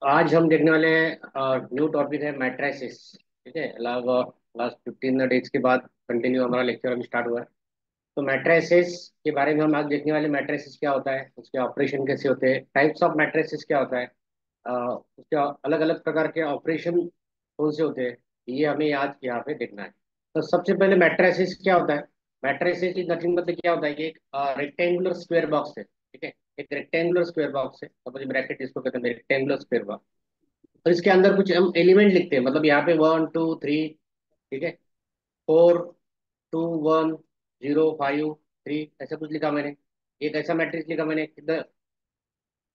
आज हम देखने वाले हैं न्यू टॉपिक है मैट्रिसेस। ठीक है, लगभग लास्ट 15 डेज के बाद कंटिन्यू हमारा लेक्चर अभी स्टार्ट हुआ है। तो मैट्रिसेस के बारे में हम आज देखने वाले। मैट्रिसेस क्या होता है, उसके ऑपरेशन कैसे होते हैं, टाइप्स ऑफ मैट्रिसेस क्या होता है, उसके अलग अलग प्रकार के ऑपरेशन कौन से होते हैं, ये हमें आज यहाँ पे देखना है। तो सबसे पहले मैट्रिसेस क्या होता है। मैट्रिसेस इज नथिंग मतलब क्या होता है कि एक रेक्टेंगुलर स्क्वायर बॉक्स है। ठीक है, एक रेक्टेंगुलर स्क्वायर बॉक्स है, सपोज ब्रैकेट जिसको कहते हैं रेक्टेंगुलर स्क्वायर बॉक्स। और इसके अंदर कुछ हम एलिमेंट लिखते हैं, मतलब यहाँ पे 1 2 3। ठीक है, 4 2 1 0 5 3 ऐसा कुछ लिखा मैंने। एक ऐसा मैट्रिक्स लिखा मैंने किधर,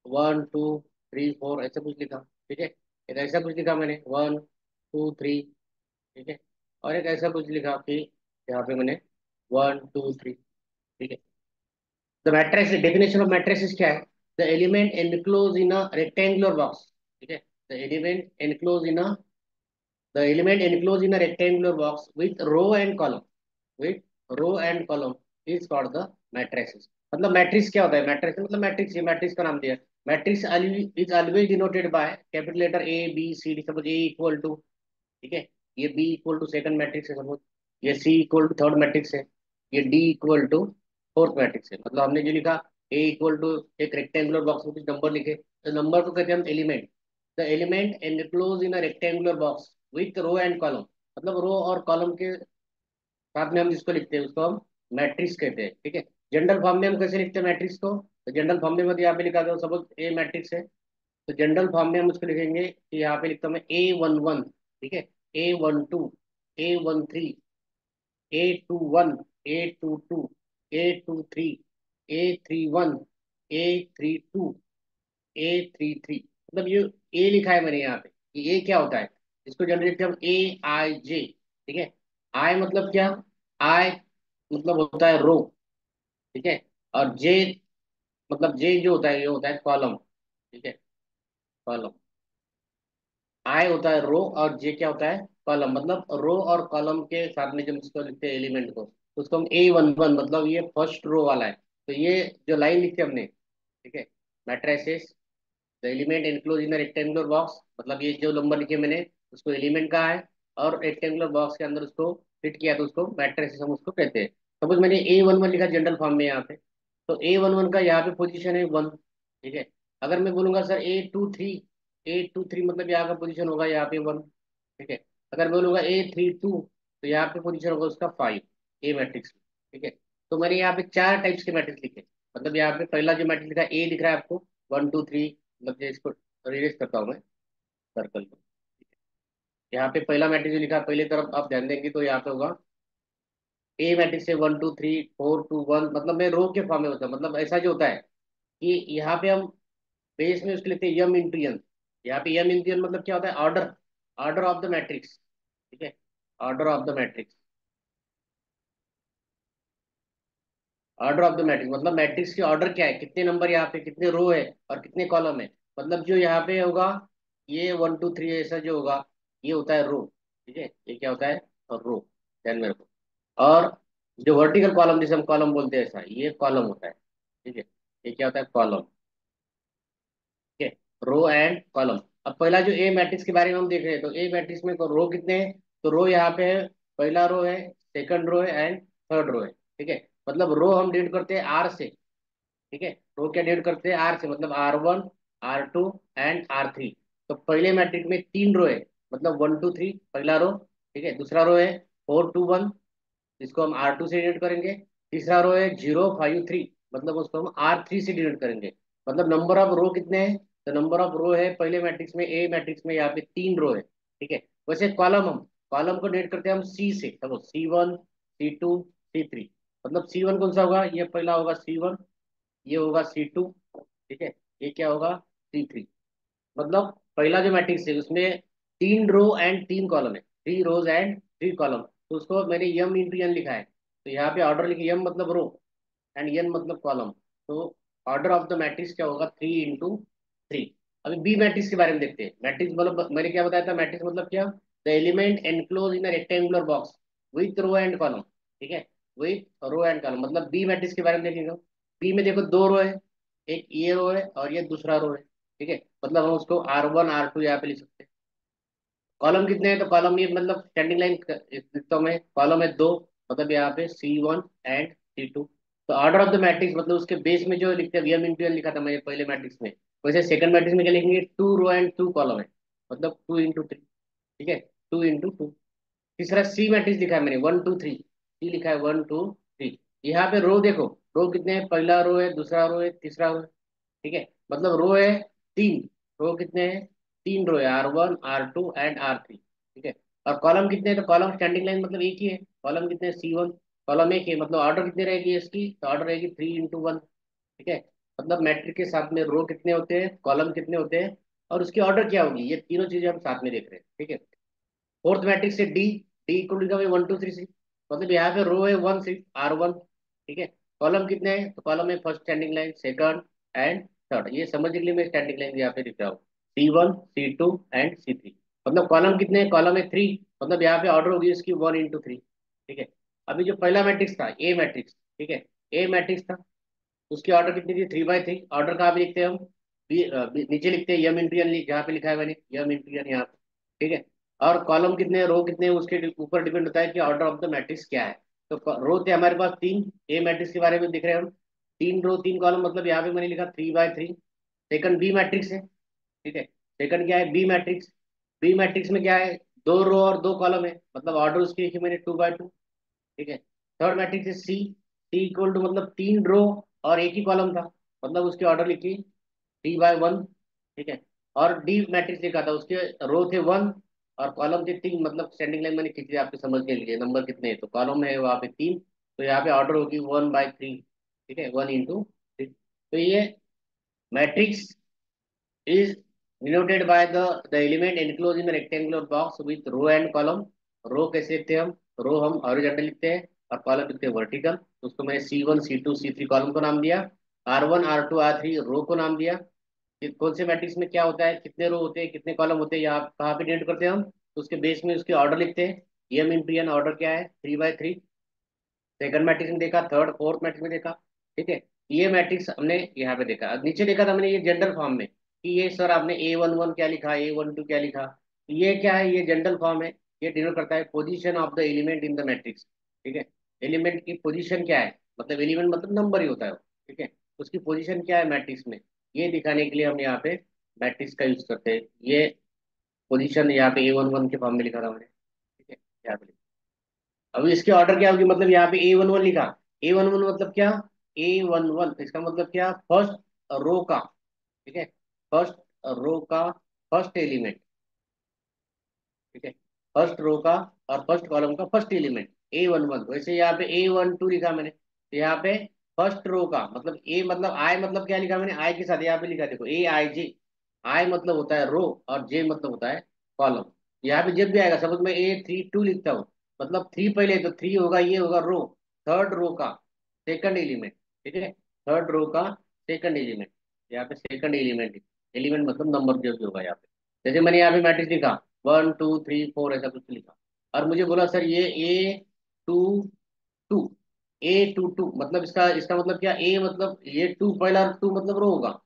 1 2 3 4 ऐसा कुछ लिखा। ठीक है, एक ऐसा कुछ लिखा मैंने 1 2 3। ठीक है, और एक ऐसा कुछ लिखा कि यहाँ पे मैंने 1 2 3। ठीक है, the matrix definition of matrix क्या है। The element enclose in a rectangular box. ठीक है, the element enclose in a The element enclosed in a rectangular box with row and column, with row and column is called the matrices। मतलब matrix क्या होता है, matrix मतलब matrix, ये matrix का नाम दिया है। Matrix is always denoted by capital letter A B C D. Suppose A equal to, ठीक है, ये B equal to second matrix है, सपोज ये C equal to third matrix है, ये D equal to fourth matrix है। मतलब हमने जो लिखा ए इक्वल टू एक रेक्टेंगुलर बॉक्स में कुछ नंबर लिखे, तो नंबर को कहते हैं हम element. The element enclose in a rectangular box with row and column. मतलब रो और कॉलम के साथ में हम जिसको लिखते हैं उसको हम मैट्रिक्स कहते हैं। ठीक है, जनरल फॉर्म में हम कैसे लिखते हैं मैट्रिक्स को, तो जनरल फॉर्म में मतलब यहाँ पे लिखा था, सपोज ए मैट्रिक्स है, तो जनरल फॉर्म में हम उसको लिखेंगे कि यहाँ पे लिखता हूँ मैं A11। ठीक है, A12, A13, A21, A22, A23, A31, A32, A33। मतलब ये ए लिखा है मैंने यहाँ पे, ये ए क्या होता है, इसको जनरली लिखते हैं हम AIJ। ठीक है, आई मतलब क्या, आई मतलब होता है रो। ठीक है, और जे मतलब जे जो होता है ये होता है कॉलम। ठीक है, कॉलम। आई होता है रो और जे क्या होता है कॉलम। मतलब रो और कॉलम के साथ में जब इसको लिखते हैं एलिमेंट को, तो उसको हम A11 मतलब ये फर्स्ट रो वाला है। तो ये जो लाइन लिखी हमने, ठीक है, matrices the element enclose in rectangular box, मतलब ये जो नंबर लिखे मैंने उसको एलिमेंट कहा है, और रेक्टेंगुलर बॉक्स के अंदर उसको फिट किया तो उसको मैट्रिसेस हम उसको कहते हैं। सपोज मैंने A11 लिखा जनरल फॉर्म में यहाँ पे, तो A11 का यहाँ पे पोजीशन है 1। ठीक है, अगर मैं बोलूंगा सर A23, A23 मतलब यहाँ का पोजीशन होगा यहाँ पे 1। ठीक है, अगर मैं बोलूंगा A32 तो यहाँ पे पोजीशन होगा उसका 5 ए मैट्रिक्स में। ठीक है, तो मैंने यहाँ पे चार टाइप्स के मैट्रिक्स लिखे। मतलब यहाँ पे पहला जो मैट्रिक्स लिखा है ए दिख रहा है आपको, 1 2 3। मतलब ये इसको रिलेट करता हूँ मैं सर्कल को। यहाँ पे पहला मैट्रिक्स जो लिखा है पहले तरफ आप ध्यान देंगे तो यहाँ पे होगा ए मैट्रिक्स है 1 2 3 4 2 1। मतलब मैं रो के फॉर्म में होता है, मतलब ऐसा जो होता है कि यहाँ पे हम बेस में उसके लिखते हैं यम इंटू एन। यहाँ पे यम इंटू एन मतलब क्या होता है, order, order of the matrix. ठीक है, order of the matrix, order of the matrix मतलब मैट्रिक्स की ऑर्डर क्या है, कितने नंबर यहाँ पे, कितने रो है और कितने कॉलम है। मतलब जो यहाँ पे होगा ये 1 2 3 ऐसा जो होगा ये होता है रो। ठीक है, ये क्या होता है, रो, ध्यान में रखो। और जो वर्टिकल कॉलम जिसे हम कॉलम बोलते हैं ऐसा, ये कॉलम होता है। ठीक है, ये क्या होता है, कॉलम। ठीक है, रो एंड कॉलम। अब पहला जो ए मैट्रिक्स के बारे में हम देख रहे हैं, तो ए मैट्रिक्स में रो कितने हैं, तो रो यहाँ पे है, पहला रो है, सेकंड रो है एंड थर्ड रो है। ठीक है, मतलब रो हम डिनोट करते हैं आर से। ठीक है, रो क्या डिनोट करते हैं आर से, मतलब R1, R2 एंड R3। तो पहले मैट्रिक्स में तीन रो है, मतलब 1 2 3 पहला रो। ठीक है, दूसरा रो है 4 2 1 जिसको हम R2 से डिनोट करेंगे। तीसरा रो है 0 5 3, मतलब उसको हम R3 से डिनोट करेंगे। मतलब नंबर ऑफ रो कितने हैं, तो नंबर ऑफ रो है पहले मैट्रिक्स में, ए मैट्रिक्स में यहाँ पे तीन रो है। ठीक है, वैसे कॉलम हम कॉलम को डिनोट करते हैं हम सी से, समझो C1 C2 C3। मतलब C1 कौन सा होगा, ये पहला होगा C1, ये होगा C2। ठीक है, ये क्या होगा C3। मतलब पहला जो मैट्रिक्स है उसमें तीन रो एंड तीन कॉलम है, 3 रोज एंड 3 कॉलम, तो उसको मैंने यम इंटू एन लिखा है। तो यहाँ पे ऑर्डर लिखे, यम मतलब रो एंड एन मतलब कॉलम। तो ऑर्डर ऑफ द मैट्रिक्स क्या होगा, 3 × 3। अभी बी मैट्रिक्स के बारे में देखते हैं। मैट्रिक्स मतलब मैंने क्या बताया था, मैट्रिक्स मतलब क्या, the element enclose in a rectangular box with row and column. ठीक है, विथ रो एंड कॉलम। मतलब बी मैट्रिक्स के बारे में देखेंगे। बी में देखो दो रो है, एक ये रो है और ये दूसरा रो है। ठीक है, मतलब हम उसको R1 R2 यहाँ पे लिख सकते हैं। कॉलम कितने हैं, तो कॉलम ये मतलब स्टैंडिंग लाइन लिखता हूँ मैं, कॉलम है दो, मतलब यहाँ पे C1 एंड C2। तो ऑर्डर ऑफ द मैट्रिक्स मतलब उसके बेस में जो लिखते हैं m इंटू n लिखा था मैंने पहले मैट्रिक्स में, वैसे सेकंड मैट्रिक्स में क्या लिखेंगे, 2 रो एंड 2 कॉलम है, मतलब 2 इंटू 3। ठीक है, 2 इंटू 2। तीसरा सी मैट्रिक्स लिखा है मैंने, 1 2 3, सी लिखा है 1 2 3। यहाँ पे रो देखो, रो कितने हैं, पहला रो है, दूसरा रो है, तीसरा रो है। ठीक है, मतलब रो है तीन, रो कितने हैं, तीन रो है, R1 R2 एंड R3। ठीक है, और कॉलम कितने हैं, तो कॉलम स्टैंडिंग लाइन मतलब एक ही है, कॉलम कितने हैं, C1, कॉलम एक है, मतलब ऑर्डर कितने रहेगी इसकी, तो ऑर्डर रहेगी 3 इंटू 1। ठीक है, मतलब मैट्रिक के साथ में रो कितने होते हैं, कॉलम कितने होते हैं, और उसकी ऑर्डर क्या होगी, ये तीनों चीजें हम साथ में देख रहे हैं। ठीक है, फोर्थ मैट्रिक्स से डी, डी इक्वल लिखा हुआ 1 2 3 6, मतलब यहाँ पे रो है वन, सिक्स R1। ठीक है, कॉलम कितने हैं, तो कॉलम है first standing line, second and third, ये समझने के लिए मैं स्टैंडिंग लाइन यहाँ पे लिख रहा हूँ, C1 C2 एंड C3। मतलब कॉलम कितने हैं, कॉलम है थ्री, मतलब यहाँ पे ऑर्डर होगी इसकी 1 इंटू 3। ठीक है, अभी जो पहला मैट्रिक्स था ए मैट्रिक्स, ठीक है, ए मैट्रिक्स था, उसकी ऑर्डर कितनी थी, 3 बाई 3। ऑर्डर कहाँ पे लिखते हैं हम, नीचे लिखते हैं यम इंटू एन, जहाँ पे लिखा है मैंने यम इंटू एन यहाँ पे। ठीक है, और कॉलम कितने, रो कितने, उसके ऊपर डिपेंड होता है कि ऑर्डर ऑफ द मैट्रिक्स क्या है। तो रो थे हमारे पास तीन, ए मैट्रिक्स के बारे में देख रहे हैं हम, 3 रो 3 कॉलम, मतलब यहाँ पे मैंने लिखा 3 बाई 3। सेकंड बी मैट्रिक्स है। ठीक है, सेकंड क्या है, बी मैट्रिक्स। बी मैट्रिक्स में क्या है, 2 रो और 2 कॉलम है, मतलब ऑर्डर उसकी लिखी मैंने 2 बाई 2। ठीक है, थर्ड मैट्रिक्स है सी, सी इक्वल टू मतलब 3 रो और एक ही कॉलम था, मतलब उसके ऑर्डर लिखी 3 बाई 1। ठीक है, और डी मैट्रिक्स लिखा था, उसके रो थे 1 और कॉलम थे 3, मतलब स्टैंडिंग लाइन मैंने खींची आपके समझ के लिए, नंबर कितने हैं, तो कॉलम है वहाँ पे 3, तो यहाँ पे ऑर्डर होगी 1 बाई 3। ठीक है, 1 इंटू 3। तो ये matrix is denoted by the element enclosed in a rectangular box with row and column। रो कैसे लिखते हैं हम, रो हम हॉरिजॉन्टल लिखते हैं और कॉलम लिखते हैं वर्टिकल, तो उसको मैंने C1 C2 C3 कॉलम को नाम दिया, R1 R2 R3 रो को नाम दिया। कि कौन से मैट्रिक्स में क्या होता है, कितने रो होते हैं, कितने कॉलम होते हैं, यहाँ कहाँ पे डिनोट करते हैं हम, तो उसके बेस में उसके ऑर्डर लिखते हैं, एम इंटू एन, ऑर्डर क्या है 3 बाई 3। सेकंड मैट्रिक्स में देखा, थर्ड फोर्थ मैट्रिक्स में देखा। ठीक है, ये मैट्रिक्स हमने यहाँ पे देखा। अब नीचे देखा था हमने ये जनरल फॉर्म में, कि ये सर आपने A11 क्या लिखा, A12 क्या लिखा, ये क्या है, ये जनरल फॉर्म है, ये डिनोट करता है position of the element in the matrix. ठीक है, एलिमेंट की पोजीशन क्या है, मतलब एलिमेंट मतलब नंबर ही होता है वो। ठीक है, उसकी पोजीशन क्या है मैट्रिक्स में, ये दिखाने के लिए हम यहाँ पे मैट्रिक्स का यूज करते हैं। ये पोजीशन यहाँ पे A11 के फॉर्म में लिखा था हमने। ठीक है, यहाँ पे अब इसके ऑर्डर क्या होगी, मतलब यहाँ पे A11 लिखा, A11 मतलब क्या, A11 इसका मतलब क्या, फर्स्ट रो का। ठीक है, फर्स्ट रो का फर्स्ट एलिमेंट। ठीक है, फर्स्ट रो का और फर्स्ट कॉलम का फर्स्ट एलिमेंट A11। वैसे यहाँ पे A12 लिखा मैंने, तो यहाँ पे फर्स्ट रो का मतलब ए, मतलब आई मतलब क्या लिखा मैंने, आई के साथ यहाँ पे लिखा देखो AIJ। आई मतलब होता है रो और जे मतलब होता है कॉलम। यहाँ पे जब भी आएगा, सपोज मैं A32 लिखता हूँ, मतलब थ्री पहले, तो थ्री होगा, ये होगा रो, थर्ड रो का सेकंड एलिमेंट। ठीक है, थर्ड रो का सेकंड एलिमेंट, यहाँ पे सेकंड एलिमेंट, एलिमेंट मतलब नंबर जो भी होगा यहाँ पे। जैसे मैंने यहाँ पे मैट्रिक्स लिखा 1 2 3 4 ऐसा कुछ लिखा, और मुझे बोला सर ये A22, A22 मतलब इसका इसका मतलब क्या, ए मतलब ये टू, पहला टू मतलब रो होगा,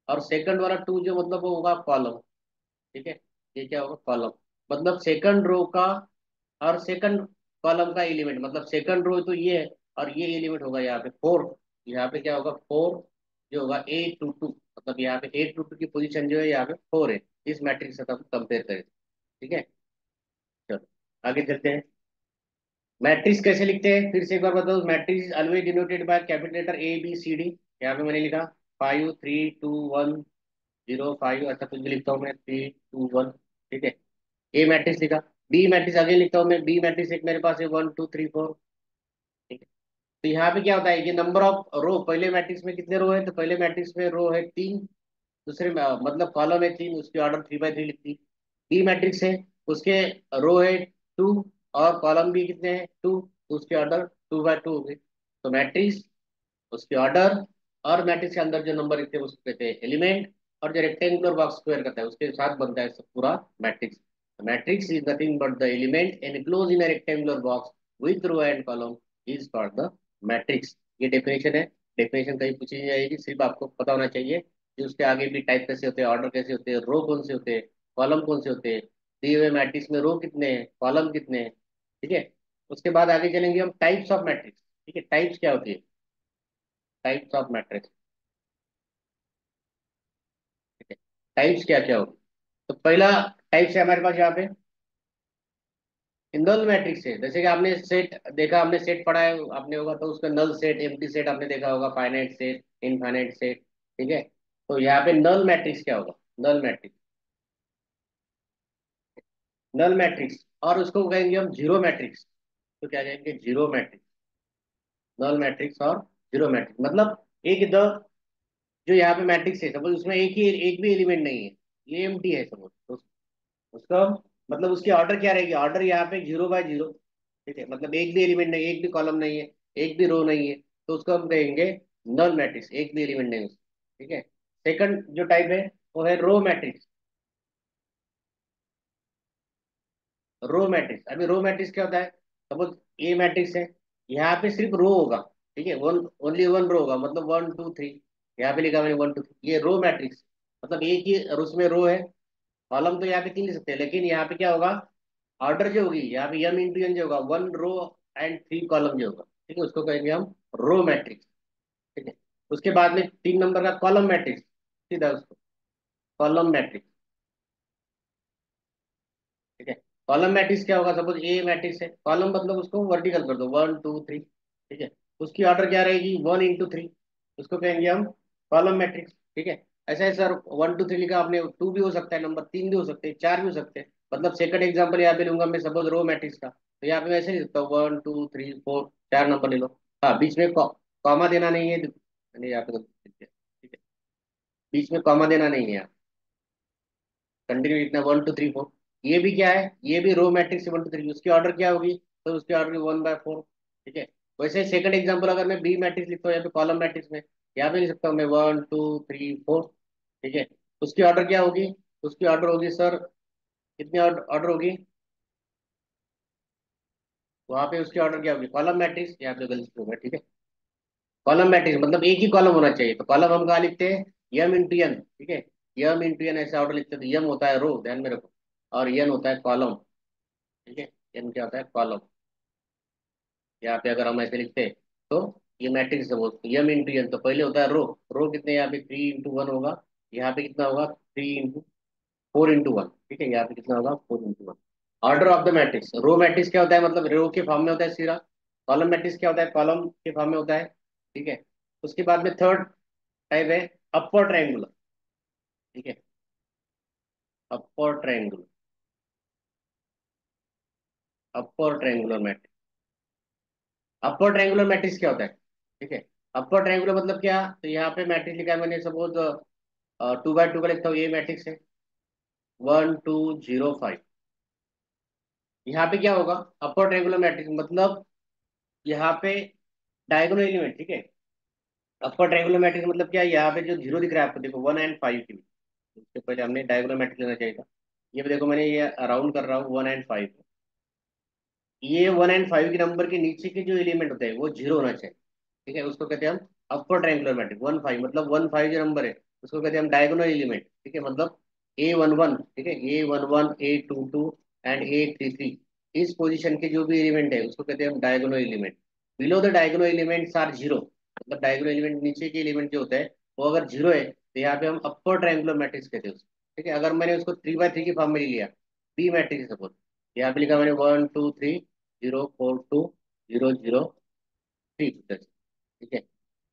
और सेकंड वाला टू जो मतलब वो होगा कॉलम। ठीक है, ये क्या होगा, कॉलम, मतलब सेकंड रो का और सेकंड कॉलम का एलिमेंट, मतलब सेकंड रो तो ये है, और ये एलिमेंट होगा यहाँ पे फोर, यहाँ पे क्या होगा फोर, जो होगा A22, मतलब यहाँ पे A22 की पोजीशन जो है यहाँ पे 4 है, इस मैट्रिक्स से हम कंपेयर करें। ठीक है, चलो आगे चलते हैं। मैट्रिक्स कैसे लिखते हैं, फिर से एक बार बताओ, matrix always denoted by capital letter ABCD। यहाँ पे मैंने लिखा 5 3 2 1 0 5, ऐसा कुछ भी लिखता हूँ मैं, 3 2 1। ठीक है, ए मैट्रिक्स लिखा, बी मैट्रिक्स आगे लिखता हूँ मैं, बी मैट्रिक्स एक मेरे पास है 1 2 3 4। ठीक है, तो यहाँ पे क्या होता है, ये नंबर ऑफ रो, पहले मैट्रिक्स में कितने रो है, तो पहले मैट्रिक्स में रो है 3, दूसरे में मतलब कॉलम है 3, उसकी ऑर्डर 3 बाई 3 लिखती। डी मैट्रिक्स है, उसके रो है 2 और कॉलम भी कितने हैं 2, उसके ऑर्डर 2 बाई 2 हो गए। तो मैट्रिक्स, उसके ऑर्डर और मैट्रिक्स के अंदर जो नंबर लिखते हैं उसको कहते हैं एलिमेंट, और जो रेक्टेंगुलर बॉक्स स्क्वायर करता है उसके साथ बनता है सब पूरा matrix. Matrix is nothing but the element enclose in a rectangular box with row and column is called the matrix। ये डेफिनेशन है, डेफिनेशन कहीं पूछी नहीं जाएगी, सिर्फ आपको पता होना चाहिए कि उसके आगे भी टाइप कैसे होते हैं, ऑर्डर कैसे होते हैं, रो कौन से होते हैं, कॉलम कौन से होते हैं, दिए हुए मैट्रिक्स में रो कितने हैं, कॉलम कितने हैं। ठीक है। उसके बाद आगे चलेंगे हम टाइप्स ऑफ मैट्रिक्स। ठीक है, टाइप्स क्या होती है, टाइप्स ऑफ मैट्रिक्स। ठीक है, टाइप्स क्या क्या होगी। तो पहला टाइप्स है हमारे पास यहाँ पे नल मैट्रिक्स है। जैसे कि आपने सेट देखा, आपने सेट पढ़ा है आपने होगा, तो उसका नल सेट, एम्प्टी सेट आपने देखा होगा, फाइनाइट सेट, इनफाइनाइट सेट। ठीक है। तो यहाँ पे नल मैट्रिक्स क्या होगा, नल मैट्रिक्स, नल मैट्रिक्स। और उसको कहेंगे हम जीरो मैट्रिक्स। तो क्या कहेंगे, जीरो मैट्रिक्स। नल मैट्रिक्स और जीरो मैट्रिक्स मतलब एक द जो यहाँ पे मैट्रिक्स है, सपोज उसमें एक भी एलिमेंट नहीं है, ये एम्प्टी है सपोज, तो उसका मतलब उसकी ऑर्डर क्या रहेगी, ऑर्डर यहाँ पे 0 बाय 0। ठीक है, मतलब एक भी एलिमेंट नहीं, एक भी कॉलम नहीं है, एक भी रो नहीं है, तो उसको हम कहेंगे नल मैट्रिक्स, एक भी एलिमेंट नहीं है उसमें। ठीक है। सेकंड जो टाइप है वो है रो मैट्रिक्स। रो मैट्रिक्स, अभी रो मैट्रिक्स क्या होता है, सपोज ए मैट्रिक्स है, यहाँ पे सिर्फ रो होगा। ठीक है, वन, ओनली वन रो होगा, मतलब 1 2 3, यहाँ पे लिखा मैंने 1 2 3, ये रो मैट्रिक्स। मतलब एक ही, और उसमें रो है, कॉलम तो यहाँ पे 3 लिख सकते हैं, लेकिन यहाँ पे क्या होगा, ऑर्डर जो होगी यहाँ पे m इंटू n जो होगा, 1 रो एंड 3 कॉलम जो होगा। ठीक है, उसको कहेंगे हम रो मैट्रिक्स। ठीक है। उसके बाद में 3 नंबर का कॉलम मैट्रिक्स, सीधा उसको कॉलम मैट्रिक्स। ठीक है। कॉलम मैट्रिक्स क्या होगा, सपोज ए मैट्रिक्स है, कॉलम मतलब उसको वर्टिकल कर दो, 1 2 3। ठीक है। उसकी ऑर्डर क्या रहेगी, 1 इंटू 3, उसको कहेंगे हम कॉलम मैट्रिक्स। ठीक है। ऐसा है सर, 1 2 3 लिखा आपने, 2 भी हो सकता है नंबर, 3 भी हो सकते हैं, 4 भी हो सकते हैं। मतलब सेकंड एग्जाम्पल यहाँ पे लूंगा मैं, सपोज रो मैट्रिक्स का, तो यहाँ पे मैं ऐसे लिख सकता हूँ 1 2 3 4, 4 नंबर ले लो। हाँ, बीच में कॉमा देना नहीं है, नहीं यहाँ पे गलती लिख दिया। ठीक है, बीच में कॉमा देना नहीं है, कंटिन्यू लिखना 1 2 3 4। ये भी क्या है, ये भी रो मैट्रिक्स है 1 2 3, उसकी ऑर्डर क्या होगी, तो उसकी ऑर्डर 1 बाय 4। ठीक है। वैसे सेकंड एग्जांपल अगर मैं बी मैट्रिक्स लिखता हूँ यहाँ पे कॉलम मैट्रिक्स में, यहाँ पे लिख सकता हूँ मैं 1 2 3 4। ठीक है। उसकी ऑर्डर क्या होगी, उसकी ऑर्डर होगी सर, कितनी ऑर्डर होगी, वहां पे उसकी ऑर्डर क्या होगी, कॉलम मैट्रिक्स, यहाँ पे गलती होगा। ठीक है, कॉलम मैट्रिक्स मतलब एक ही कॉलम होना चाहिए, तो कॉलम हम कहाँ लिखते हैं, यम इंटू एन। ठीक है, यम इंटू एन ऐसे ऑर्डर लिखते हैं, तो यम होता है रो, ध्यान में रखो, और एन होता है कॉलम। ठीक है, एन क्या होता है, कॉलम। यहाँ पे अगर हम ऐसे लिखते हैं, तो ये मैट्रिक्स है, वो यम इंटू एन, तो पहले होता है रो, रो कितने, यहाँ पे 3 इंटू 1 होगा, यहाँ पे कितना होगा, 3 इंटू 4 इंटू 1। ठीक है, यहाँ पे कितना होगा, 4 into 1। Order of the matrix, row matrix क्या होता है, मतलब रो के फॉर्म में होता है सीधा। कॉलम मैट्रिक्स क्या होता है, कॉलम के फॉर्म में होता है। ठीक है। उसके बाद में थर्ड टाइप है अपर ट्रायंगुलर। ठीक है, upper triangular, upper triangular matrix. अपर ट्रायंगुलर मैट्रिक्स क्या होता है, ठीक है, अपर ट्रायंगुलर मतलब क्या, तो यहाँ पे मैट्रिक्स लिखा है मैंने, सपोज 2 बाय 2 का लिखता हूँ, ये मैट्रिक्स है 1 2 0 5। यहाँ पे क्या होगा, अपर ट्रायंगुलर मैट्रिक्स मतलब यहाँ पे डायगोनल एलिमेंट। ठीक है, अपर ट्रायंगुलर मैट्रिक्स मतलब क्या है, यहाँ पे जो जीरो दिख रहा है आपको, देखो 1 एंड 5 के लिए, उससे पहले हमने डायगोनल मैट्रिक्स लेना चाहिए था। ये भी देखो, मैंने ये राउंड कर रहा हूँ 1 एंड 5, ये 1 एंड 5 के नंबर के नीचे के जो एलिमेंट होते हैं वो जीरो होना चाहिए। ठीक है, उसको कहते हैं हम अपर ट्रायंगुलर मैट्रिक्स। 1 5 मतलब 1 5 जो नंबर है, उसको कहते हैं हम डायगोनल एलिमेंट। ठीक है, मतलब A11, ठीक है, A11 A22 एंड A33, इस पोजीशन के जो भी एलिमेंट है उसको कहते हैं हम diagonal element. Below the diagonal elements are zero, मतलब डायगोनल एलिमेंट नीचे के एलिमेंट जो होता है वो अगर जीरो है, तो यहाँ पे हम अपर ट्रायंगुलर मैट्रिक्स कहते हैं उसको। ठीक है, अगर मैंने उसको 3 बाय 3 की फॉर्म में ले लिया, बी मैट्रिक्स सपोज, यहाँ पे लिखा मैंने 1 2 3 0 4 2 0 0 3। ठीक है,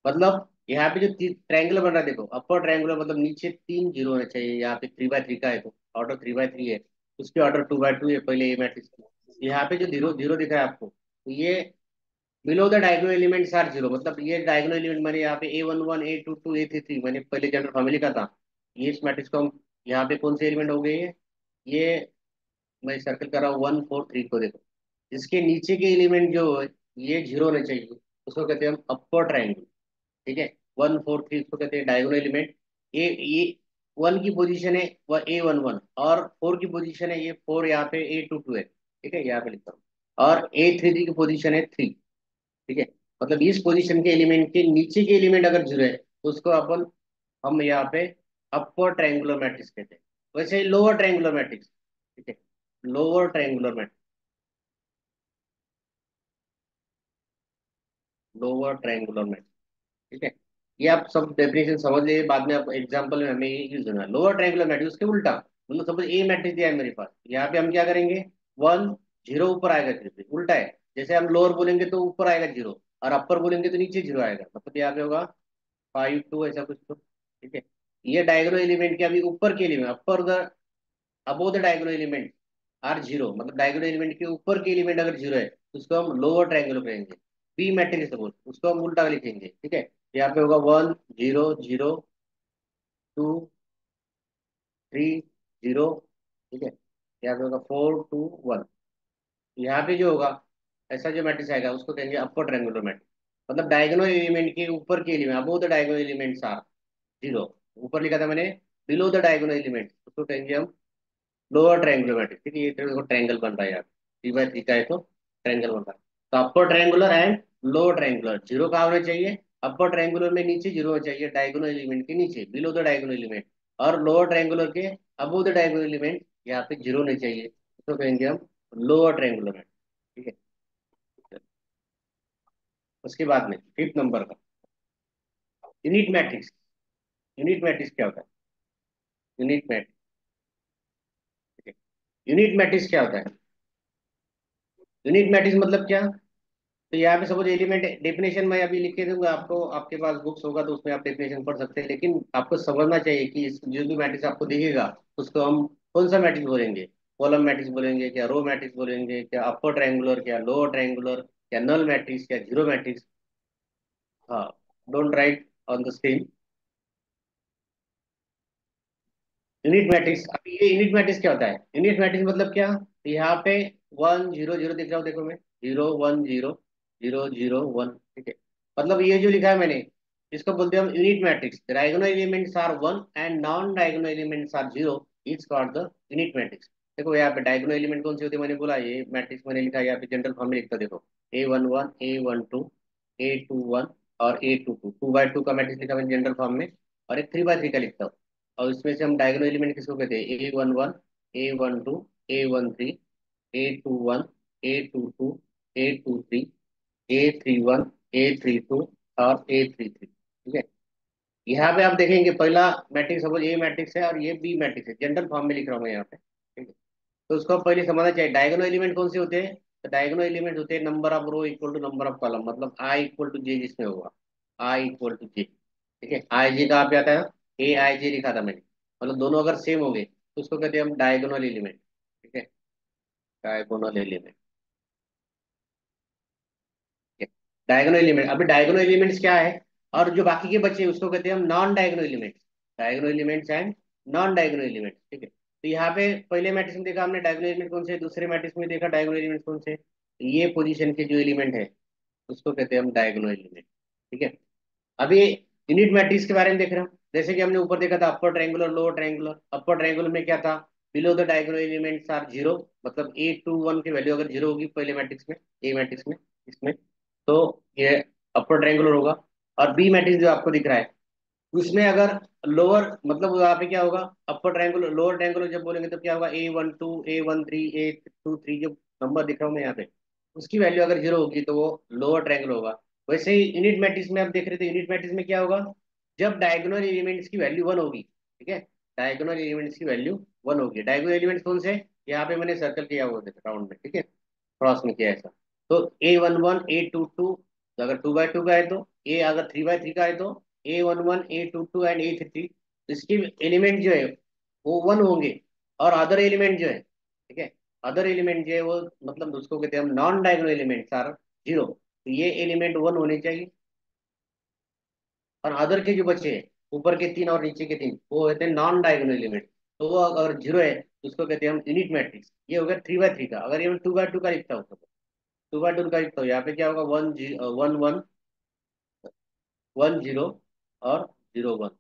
मतलब यहाँ पे जो ट्रायंगल बन रहा है, देखो अपर ट्रायंगुलर मतलब नीचे 3 जीरो होने चाहिए, यहाँ पे 3 बाय 3 का है, तो ऑर्डर 3 बाय 3 है, उसकी ऑर्डर 2 बाय 2 है, पहले ए मैट्रिक्स की। यहाँ पे जो जीरो जीरो दिख रहा है आपको, तो ये below the diagonal elements are zero, मतलब ये डायगोनल एलिमेंट मैंने यहाँ पे A11 A22 A33 मैंने पहले जनरल फॉर्म में लिखा था, ये इस मैट्रिक्स को हम, यहाँ पे कौन से एलिमेंट हो गए ये मैं सर्कल कर रहा हूँ 1 4 3 को, देखो इसके नीचे के एलिमेंट जो है, ये जीरो होने चाहिए, उसको कहते हैं हम अपर ट्रायंगल। ठीक है, 1 4 3 इसको कहते हैं डायगोनल एलिमेंट। ये वन की पोजीशन है वह A11, और 4 की पोजीशन है, ये 4 यहाँ पे A22 है। ठीक है, यहाँ पे लिखता हूँ, और A33 की पोजीशन है 3। ठीक है, मतलब इस पोजीशन के एलिमेंट के नीचे के एलिमेंट अगर जीरो है, तो उसको अपन हम यहाँ पे अपर ट्रायंगुलर मैट्रिक्स कहते हैं। वैसे ही लोअर ट्रायंगुलर मैट्रिक्स, ठीक है, lower triangular matrix, lower triangular matrix, ठीक है। ये आप सब डेफिनेशन समझ लीजिए, बाद में आप एग्जांपल में हमें ये यूज होना है। लोअर ट्रायंगुलर मैट्रिक्स उसके उल्टा, मतलब सपोज ए मैट्रिक्स दिया है मेरे पास, यहाँ पे हम क्या करेंगे, 1 0 ऊपर आएगा, 0 उल्टा है। जैसे हम लोअर बोलेंगे तो ऊपर आएगा 0, और अपर बोलेंगे तो नीचे 0 आएगा, मतलब यहाँ पे होगा 5 2 ऐसा कुछ तो, ठीक है। ये डायगोनल एलिमेंट के अभी ऊपर के element, upper the above the diagonal element are 0, मतलब डायगोनल एलिमेंट के ऊपर के एलिमेंट अगर 0 है तो उसको हम लोअर ट्रायंगुलर कहेंगे। बी मैट्रिक्स सपोज, उसको हम उल्टा लिखेंगे, ठीक है। यहाँ पे होगा 1 0 0 2 3 0, ठीक है। यहाँ पे होगा 4 2 1। यहाँ पे जो होगा, ऐसा जो मैट्रिक्स आएगा उसको कहेंगे अपर ट्रायंगुलर मैट्रिक्स। मतलब डायगोनल एलिमेंट के ऊपर के element, above the diagonal elements are 0, ऊपर लिखा था मैंने बिलो द डायगोनल एलिमेंट, उसको कहेंगे हम लोअर ट्रायंगुलर मैट्रिक्स, ठीक है। ये देखो ट्रायंगल बन रहा है यार, 3 बाय 3 का है तो ट्रायंगल बन रहा है। तो upper triangular and lower triangular, 0 कहाँ होना चाहिए, अपर ट्रायंगुलर में नीचे 0 होना चाहिए, डायगोनल एलिमेंट के नीचे, बिलो द डायगोनल एलिमेंट। और लोअर ट्रायंगुलर के अबव द डायगोनल एलिमेंट, यहाँ पे 0 नहीं चाहिए, तो कहेंगे हम लोअर ट्रायंगुलर मैट्रिक्स, ठीक है। उसके बाद में फिफ्थ नंबर का यूनिट मैट्रिक्स। यूनिट मैट्रिक्स क्या होता है, यूनिट मैट्रिक्स, ठीक है। यूनिट मैट्रिक्स क्या होता है, यूनिट मैट्रिक्स मतलब क्या। तो यहाँ पे सपोज एलिमेंट डेफिनेशन मैं अभी लिख के दूंगा आपको, आपके पास बुक्स होगा तो उसमें आप डेफिनेशन पढ़ सकते हैं, लेकिन आपको समझना चाहिए कि जो भी मैट्रिक्स आपको दिखेगा उसको हम कौन सा मैट्रिक्स बोलेंगे, कॉलम मैट्रिक्स बोलेंगे क्या, रो मैट्रिक्स बोलेंगे क्या, अपर ट्रायंगुलर क्या, लोअर ट्रायंगुलर क्या, नल मैट्रिक्स क्या, जीरो मैट्रिक्स। हाँ, don't write on the screen. Unit matrix, अब ये यूनिट मैट्रिक्स क्या होता है, यूनिट मैट्रिक्स मतलब क्या, यहाँ पे 1 0 0 दिख रहा हूँ, देखो मैं 0 1 0 0 0 1, ठीक है। मतलब ये जो लिखा है मैंने, इसको बोलते हैं हम unit matrix. Diagonal elements are 1 and non diagonal elements are 0, is called the unit matrix. देखो यहाँ पे डायगोनल एलिमेंट कौन से होते हैं मैंने बोला, ये मैट्रिक्स मैंने लिखा है यहाँ पे जनरल फॉर्म में लिखता, देखो A11 A12 A21 और A22, 2 बाय 2 का मैट्रिक्स लिखा मैंने जनरल फॉर्म में, और एक 3 बाय 3 का लिखता हूँ। और इसमें से हम डायगोनल एलिमेंट किसको कहते हैं, A11 A12 A13 A21 A22 A23 A31 A32 और A33, ठीक है। यहाँ पे आप देखेंगे पहला मैट्रिक्स सपोज ए मैट्रिक्स है और ये बी मैट्रिक्स है, जनरल फॉर्म में लिख रहा हूँ मैं यहाँ पे, ठीक है। तो उसको आप पहले समझना चाहिए डायगोनल एलिमेंट कौन से होते हैं। तो डायगोनल एलिमेंट होते हैं number of row equal to number of column, मतलब आई इक्वल टू जे जिसमें होगा, आई इक्वल टू जे, ठीक है। आई जे कहाँ पे आता है, ए आई जे लिखा था मैंने, मतलब दोनों अगर सेम हो गए तो उसको कहते हैं हम डायगोनल एलिमेंट, ठीक है, डायगोनल एलिमेंट। डायगोनल एलिमेंट, अभी डायगोनल एलिमेंट्स क्या है, और जो बाकी के बचे हैं उसको कहते हैं हम non diagonal elements, diagonal elements and non diagonal elements, ठीक है। तो यहाँ पे पहले मैट्रिक्स में देखा हमने डायगोनल एलिमेंट कौन से, दूसरे मैट्रिक्स में देखा डायगोनल एलिमेंट कौन से, ये पोजीशन के जो एलिमेंट है उसको कहते हैं हम डायगोनल एलिमेंट, ठीक है। अभी यूनिट मैट्रिक्स के बारे में देख रहे हो, जैसे कि हमने ऊपर देखा था upper triangular lower triangular, upper triangular में क्या था, below the diagonal elements are 0, मतलब A21 की वैल्यू अगर 0 होगी पहले मैट्रिक्स में, ए मैट्रिक्स में, इसमें, तो ये अपर ट्रायंगुलर होगा। और बी मैट्रिक्स जो आपको दिख रहा है उसमें अगर लोअर, मतलब वहाँ पे क्या होगा, अपर ट्रायंगुलर लोअर ट्रायंगुलर जब बोलेंगे तो क्या होगा, A12 A13 A23 जो नंबर दिख रहा हूँ मैं यहाँ पे, उसकी वैल्यू अगर 0 होगी तो वो लोअर ट्रायंगल होगा। वैसे ही यूनिट मैट्रिक्स में आप देख रहे थे, यूनिट मैट्रिक्स में क्या होगा, जब डायगोनल एलिमेंट्स की वैल्यू 1 होगी, ठीक है, डायगोनल एलिमेंट्स की वैल्यू 1 होगी। डायगोनल एलिमेंट्स कौन से, यहाँ पे मैंने सर्कल किया हुआ था राउंड में, ठीक है, क्रॉस में किया ऐसा। तो A11 A22, अगर 2 बाय 2 का है तो, ए अगर 3 बाय 3 का है तो A11 A22 एंड A33, इसके एलिमेंट जो है वो 1 होंगे, और अदर एलिमेंट जो है, ठीक है, अदर एलिमेंट जो है वो, मतलब उसको कहते हैं हम नॉन डायगोनल एलिमेंट्स आर 0, तो ये एलिमेंट 1 होने चाहिए। और अदर के जो बचे हैं, ऊपर के 3 और नीचे के 3, वो होते हैं नॉन डायगोनल एलिमेंट, तो वो अगर 0 है तो उसको कहते हैं हम यूनिट मैट्रिक्स। ये हो गया 3 बाय 3 का। अगर ये मैं 2 बाय 2 का लिखता हूँ तो 2 बाय 2 का लिखता हूँ, यहाँ पे क्या होगा, 1 1 1 0 और 0 1,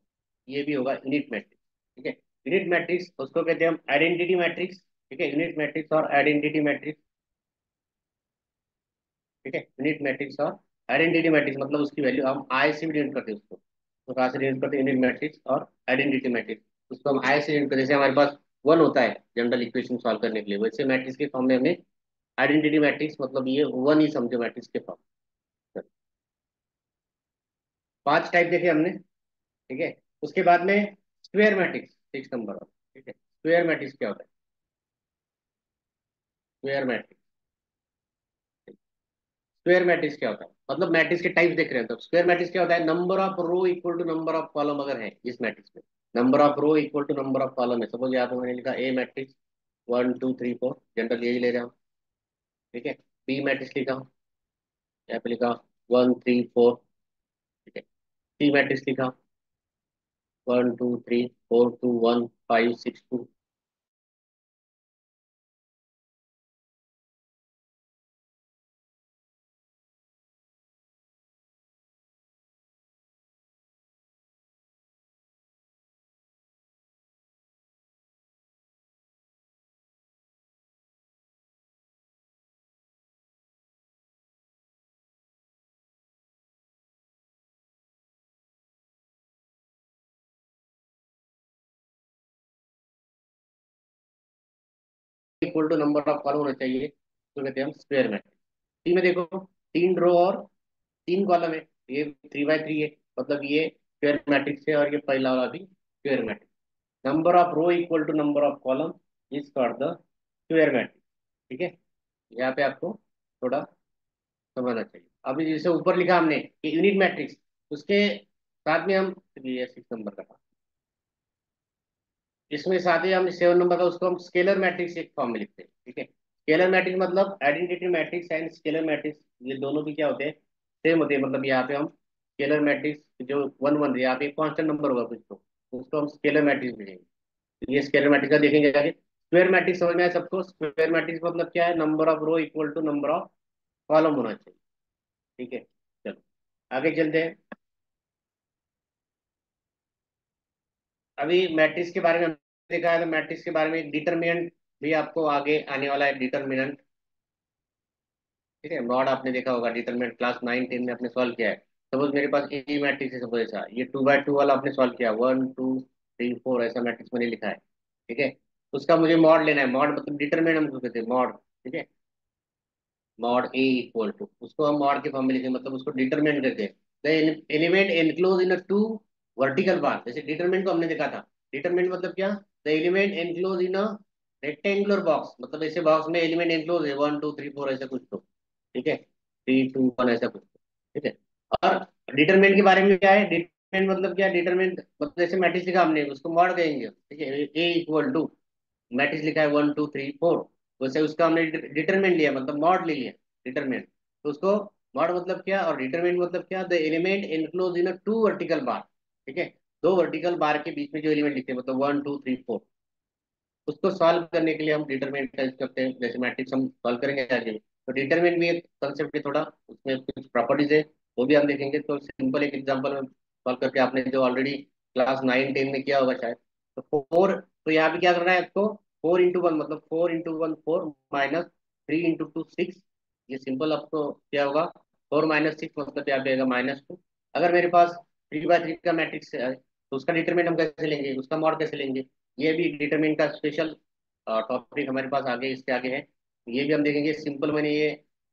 ये भी होगा यूनिट मैट्रिक्स, ठीक है। यूनिट मैट्रिक्स उसको कहते हैं हम आइडेंटिटी मैट्रिक्स, ठीक है, यूनिट मैट्रिक्स और आइडेंटिटी मैट्रिक्स, ठीक है। यूनिट मैट्रिक्स और आइडेंटिटी मैट्रिक्स मतलब उसकी वैल्यू हम आई से भी डिनोट करते हैं उसको, तो कहाँ से डिनोट करते हैं, यूनिट मैट्रिक्स और आइडेंटिटी मैट्रिक्स। उसको हम आई से डिनोट करते हैं, जैसे हमारे पास वन होता है जनरल इक्वेशन सॉल्व करने के लिए, वैसे मैट्रिक्स के फॉर्म में हमें आइडेंटिटी मैट्रिक्स, मतलब ये वन ही समझो मैट्रिक्स के फॉर्म। पांच टाइप देखे हमने, ठीक है। उसके बाद में स्क्वायर मैट्रिक्स, 6 नंबर और, ठीक है। स्क्वायर मैट्रिक्स क्या होता है, स्क्वायर मैट्रिक्स, स्क्वायर मैट्रिक्स क्या होता है, मतलब मैट्रिक्स के टाइप देख रहे हैं तो स्क्वायर मैट्रिक्स क्या होता है, number of row equal to number of column अगर है इस मैट्रिक्स में, number of row equal to number of column है। सपोज यहाँ पे मैंने लिखा ए मैट्रिक्स 1 2 3 4, जनरल यही ले रहा हूँ, ठीक है। बी मैट्रिक्स लिखा हूँ, यहाँ पे लिखा 1 3 4, ठीक है। सी मैट्रिक्स लिखा 1 2 3 4 2 1 5 6 2, equal to number of column होना चाहिए, तो कहते हैं हम स्क्वायर मैट्रिक्स। सी में देखो 3 रो और 3 कॉलम है, ये 3 बाय 3 है, मतलब ये स्क्वायर मैट्रिक्स है, और ये पहला वाला भी square matrix. Number of row equal to number of column is called the square matrix, ठीक है। यहाँ पे आपको थोड़ा समझना चाहिए। अभी जैसे ऊपर लिखा हमने कि यूनिट मैट्रिक्स, उसके साथ में हम, ये 6 नंबर का था, इसमें साथ ही हम 7 नंबर का, उसको हम स्केलर मैट्रिक्स एक फॉर्म में लिखते हैं, ठीक है। स्केलर मैट्रिक्स मतलब identity matrix and scalar matrix, ये दोनों भी क्या होते हैं, सेम होते हैं। मतलब यहाँ पे हम स्केलर मैट्रिक्स जो 1 1, यहाँ पे कांस्टेंट नंबर होगा कुछ तो, उसको हम स्केलर मैट्रिक्स भेजेंगे। तो ये स्केलर मैट्रिक्स का देखेंगे आगे। स्क्वायर मैट्रिक्स समझ में आया सबको, स्क्वायर मैट्रिक्स मतलब क्या है, number of row equal to number of column होना चाहिए, ठीक है। चलो आगे चलते हैं। अभी मैट्रिक्स के बारे में हमने देखा है, तो मैट्रिक्स के बारे में एक डिटर्मिनेंट भी आपको आगे आने वाला है, डिटर्मिनेंट, ठीक है। मॉड आपने देखा होगा, डिटरमिनेंट क्लास 9 10 में आपने सॉल्व किया है। सपोज मेरे पास ए मैट्रिक्स है, सपोज ऐसा, ये 2 बाय 2 वाला आपने सॉल्व किया, 1 2 3 4 ऐसा मैट्रिक्स मैंने लिखा है, ठीक है। उसका मुझे मॉड लेना है, मॉड मतलब डिटरमिनेंट हम उसको कहते हैं मॉड, ठीक है। मॉड ए इक्वल टू, उसको हम मॉड के फॉर्म में लिखेंगे, मतलब उसको डिटरमिनेंट करके the element enclose in a two vertical bar. जैसे डिटरमिनेंट को हमने देखा था, डिटरमिनेंट मतलब क्या, the element enclose in a rectangular box, मतलब ऐसे बॉक्स में एलिमेंट एनक्लोज है 1 2 3 4 ऐसा कुछ तो, ठीक है। 3 2 1 ऐसा कुछ, ठीक है। और डिटरमिनेंट के बारे में क्या है, डिटरमिनेंट मतलब क्या, डिटरमिनेंट मतलब जैसे मैट्रिक्स लिखा हमने उसको मॉड कहेंगे हम, ठीक है। ए इक्वल टू, मैट्रिक्स लिखा है 1 2 3 4, वैसे उसका हमने डिटरमिनेंट लिया, मतलब मॉड ले लिया डिटरमिनेंट। तो उसको मॉड मतलब क्या और डिटरमिनेंट मतलब क्या, the element enclose in a two vertical bar, ठीक है। दो वर्टिकल बार के बीच में जो एलिमेंट लिखते हैं, मतलब 1 2 3 4, उसको सॉल्व करने के लिए हम डिटरमिनेंट का यूज करते हैं। जैसे मैट्रिक्स हम सॉल्व करेंगे आगे, तो डिटरमिनेंट भी एक कंसेप्ट है थोड़ा, उसमें कुछ प्रॉपर्टीज है, वो भी हम देखेंगे। तो सिंपल एक एग्जांपल में सॉल्व करके, आपने जो ऑलरेडी क्लास 9 10 में किया होगा शायद, तो फोर, तो यहाँ पे क्या करना है आपको, 4 × 1 मतलब 4 × 1 4 -3 × 2 6, ये सिंपल आपको क्या होगा, 4 - 6 मतलब यहाँ पे आएगा -2। अगर मेरे पास 3 बाय 3 का मैट्रिक्स है, तो उसका डिटरमिनेंट हम कैसे लेंगे, उसका मॉड कैसे लेंगे, ये भी डिटरमिनेंट का स्पेशल टॉपिक हमारे पास आगे, इसके आगे है। ये भी हम देखेंगे। सिंपल मैंने ये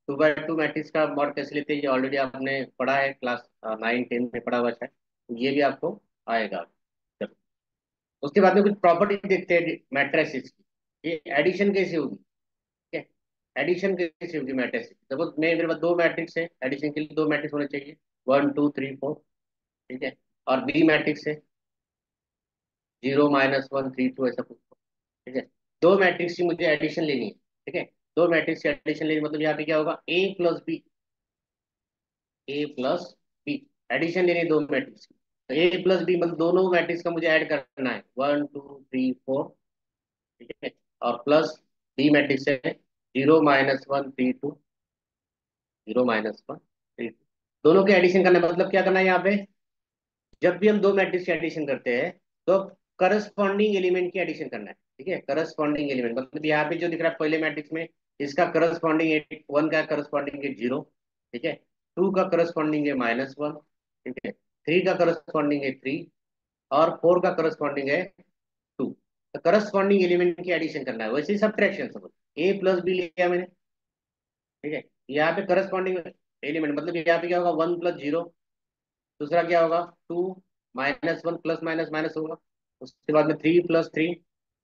2 बाय 2 मैट्रिक्स का मॉड कैसे लेते हैं, ये ऑलरेडी आपने पढ़ा है, क्लास 9 10 में पढ़ा हुआ है, तो ये भी आपको आएगा। चलो उसके बाद में कुछ प्रॉपर्टी देखते हैं मैट्रिसेस की, ये एडिशन कैसे होगी, ठीक है। एडिशन कैसे होगी मैट्रिक्स, सपोज मेरे पास दो मैट्रिक्स है, एडिशन के लिए दो मैट्रिक्स होने चाहिए, 1 2 3 4, ठीक है। और बी मैट्रिक्स है 0 - 1 3 2 ऐसा कुछ, ठीक है। दो मैट्रिक्स की मुझे एडिशन लेनी है, ठीक है। दो मैट्रिक्स की एडिशन लेनी मतलब यहाँ पे क्या होगा, ए प्लस बी, ए प्लस बी, एडिशन लेनी है दो मैट्रिक्स की। तो ए प्लस बी मतलब दोनों मैट्रिक्स का मुझे ऐड करना है, 1 2 3 4, ठीक है। और प्लस बी मैट्रिक्स है 0 - 1 3 2, 0 - 1 3 2, दोनों के एडिशन करना है। मतलब क्या करना है यहाँ पे, जब भी हम दो मैट्रिक्स की एडिशन करते हैं, तो करस्पॉन्डिंग एलिमेंट की एडिशन करना है, ठीक है। करस्पॉन्डिंग एलिमेंट मतलब यहाँ पे जो दिख रहा है पहले मैट्रिक्स में, इसका करस्पॉन्डिंग है 1 का करस्पॉन्डिंग है 0, ठीक है। 2 का करस्पॉन्डिंग है -1, ठीक है। थ्री का करस्पॉन्डिंग है थ्री, और फोर का करस्पॉन्डिंग है टू। तो करस्पॉन्डिंग एलिमेंट की एडिशन करना है, वैसे ही सब्ट्रैक्शन। सपोज ए प्लस बी लिया मैंने, ठीक है, यहाँ पे करस्पॉन्डिंग एलिमेंट मतलब यहाँ पे क्या होगा, वन प्लस जीरो। दूसरा क्या होगा, two minus one, plus minus minus होगा। उसके बाद में थ्री प्लस थ्री,